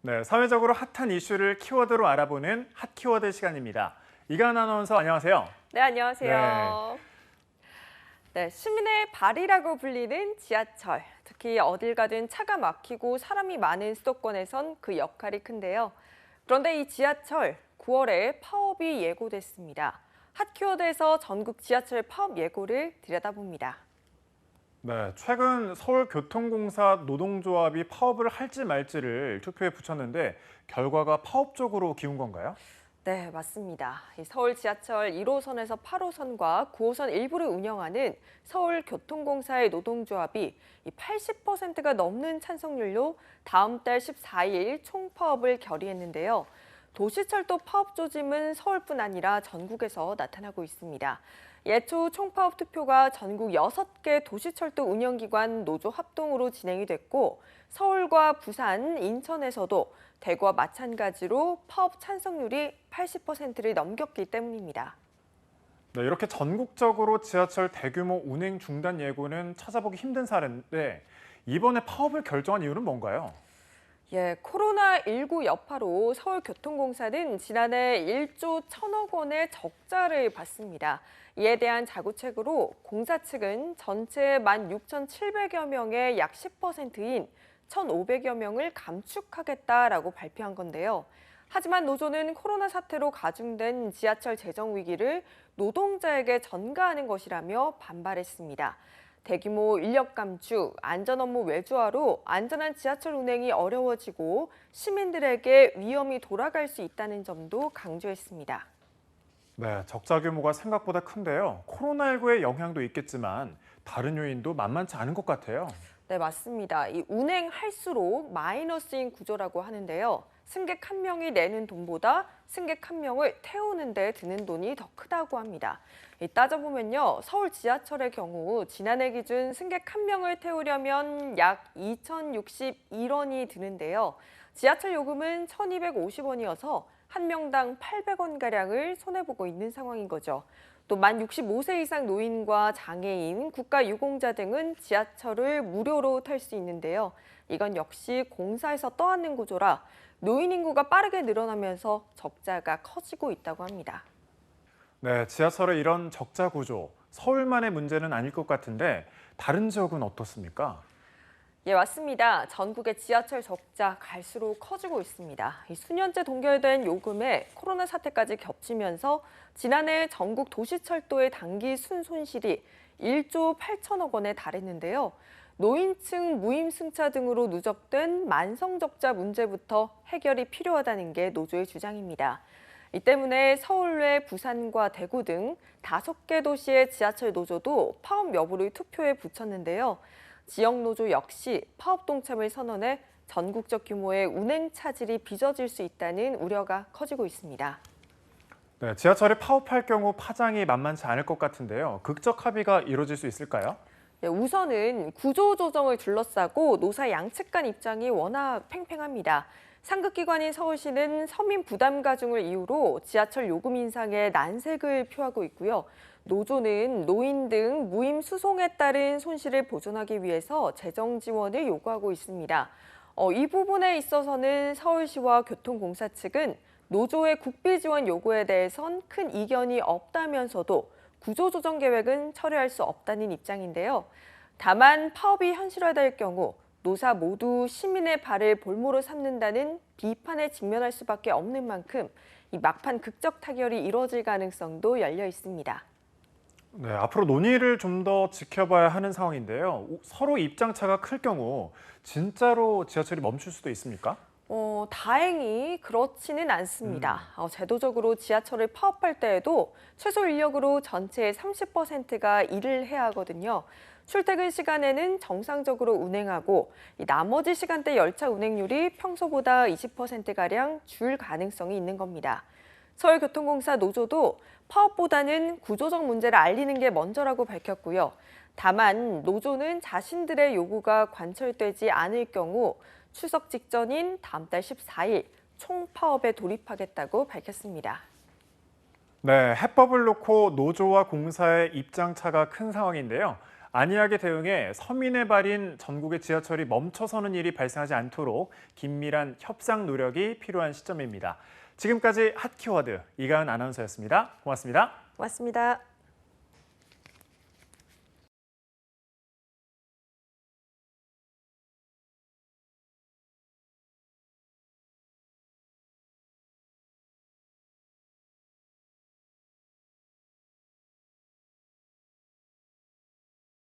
네, 사회적으로 핫한 이슈를 키워드로 알아보는 핫키워드 시간입니다. 이간 아나운서 안녕하세요. 네, 네, 안녕하세요. 네, 시민의 발이라고 불리는 지하철. 특히 어딜 가든 차가 막히고 사람이 많은 수도권에선 그 역할이 큰데요. 그런데 이 지하철 9월에 파업이 예고됐습니다. 핫키워드에서 전국 지하철 파업 예고를 들여다봅니다. 네, 최근 서울교통공사 노동조합이 파업을 할지 말지를 투표에 붙였는데 결과가 파업 쪽으로 기운 건가요? 네, 맞습니다. 이 서울 지하철 1호선에서 8호선과 9호선 일부를 운영하는 서울교통공사의 노동조합이 이 80%가 넘는 찬성률로 다음 달 14일 총파업을 결의했는데요. 도시철도 파업 조짐은 서울뿐 아니라 전국에서 나타나고 있습니다. 예초 총파업 투표가 전국 6개 도시철도 운영기관 노조 합동으로 진행이 됐고 서울과 부산, 인천에서도 대구와 마찬가지로 파업 찬성률이 80%를 넘겼기 때문입니다. 네, 이렇게 전국적으로 지하철 대규모 운행 중단 예고는 찾아보기 힘든 사례인데 이번에 파업을 결정한 이유는 뭔가요? 예, 코로나19 여파로 서울교통공사는 지난해 1조 1천억 원의 적자를 봤습니다. 이에 대한 자구책으로 공사 측은 전체 16,700여 명의 약 10%인 1,500여 명을 감축하겠다라고 발표한 건데요. 하지만 노조는 코로나 사태로 가중된 지하철 재정 위기를 노동자에게 전가하는 것이라며 반발했습니다. 대규모 인력 감축, 안전 업무 외주화로 안전한 지하철 운행이 어려워지고 시민들에게 위험이 돌아갈 수 있다는 점도 강조했습니다. 네, 적자 규모가 생각보다 큰데요. 코로나19의 영향도 있겠지만 다른 요인도 만만치 않은 것 같아요. 네, 맞습니다. 이 운행할수록 마이너스인 구조라고 하는데요. 승객 한 명이 내는 돈보다 승객 한 명을 태우는 데 드는 돈이 더 크다고 합니다. 따져보면요. 서울 지하철의 경우 지난해 기준 승객 한 명을 태우려면 약 2,061원이 드는데요. 지하철 요금은 1,250원이어서 한 명당 800원가량을 손해보고 있는 상황인 거죠. 또 만 65세 이상 노인과 장애인, 국가유공자 등은 지하철을 무료로 탈 수 있는데요. 이건 역시 공사에서 떠안는 구조라 노인 인구가 빠르게 늘어나면서 적자가 커지고 있다고 합니다. 네, 지하철의 이런 적자 구조, 서울만의 문제는 아닐 것 같은데 다른 지역은 어떻습니까? 예, 맞습니다. 전국의 지하철 적자 갈수록 커지고 있습니다. 이 수년째 동결된 요금에 코로나 사태까지 겹치면서 지난해 전국 도시철도의 단기 순손실이 1조 8천억 원에 달했는데요. 노인층 무임승차 등으로 누적된 만성적자 문제부터 해결이 필요하다는 게 노조의 주장입니다. 이 때문에 서울 외 부산과 대구 등 5개 도시의 지하철 노조도 파업 여부를 투표에 붙였는데요. 지역 노조 역시 파업 동참을 선언해 전국적 규모의 운행 차질이 빚어질 수 있다는 우려가 커지고 있습니다. 네, 지하철이 파업할 경우 파장이 만만치 않을 것 같은데요. 극적 합의가 이루어질 수 있을까요? 네, 우선은 구조조정을 둘러싸고 노사 양측 간 입장이 워낙 팽팽합니다. 상급기관인 서울시는 서민 부담 가중을 이유로 지하철 요금 인상에 난색을 표하고 있고요. 노조는 노인 등 무임 수송에 따른 손실을 보존하기 위해서 재정 지원을 요구하고 있습니다. 이 부분에 있어서는 서울시와 교통공사 측은 노조의 국비 지원 요구에 대해선 큰 이견이 없다면서도 구조조정 계획은 철회할 수 없다는 입장인데요. 다만 파업이 현실화될 경우 노사 모두 시민의 발을 볼모로 삼는다는 비판에 직면할 수밖에 없는 만큼 이 막판 극적 타결이 이뤄질 가능성도 열려 있습니다. 네, 앞으로 논의를 좀 더 지켜봐야 하는 상황인데요. 서로 입장차가 클 경우 진짜로 지하철이 멈출 수도 있습니까? 다행히 그렇지는 않습니다. 제도적으로 지하철을 파업할 때에도 최소 인력으로 전체의 30%가 일을 해야 하거든요. 출퇴근 시간에는 정상적으로 운행하고 이 나머지 시간대 열차 운행률이 평소보다 20%가량 줄 가능성이 있는 겁니다. 서울교통공사 노조도 파업보다는 구조적 문제를 알리는 게 먼저라고 밝혔고요. 다만 노조는 자신들의 요구가 관철되지 않을 경우 추석 직전인 다음 달 14일 총파업에 돌입하겠다고 밝혔습니다. 네, 해법을 놓고 노조와 공사의 입장차가 큰 상황인데요. 안이하게 대응해 서민의 발인 전국의 지하철이 멈춰서는 일이 발생하지 않도록 긴밀한 협상 노력이 필요한 시점입니다. 지금까지 핫키워드 이가은 아나운서였습니다. 고맙습니다. 고맙습니다.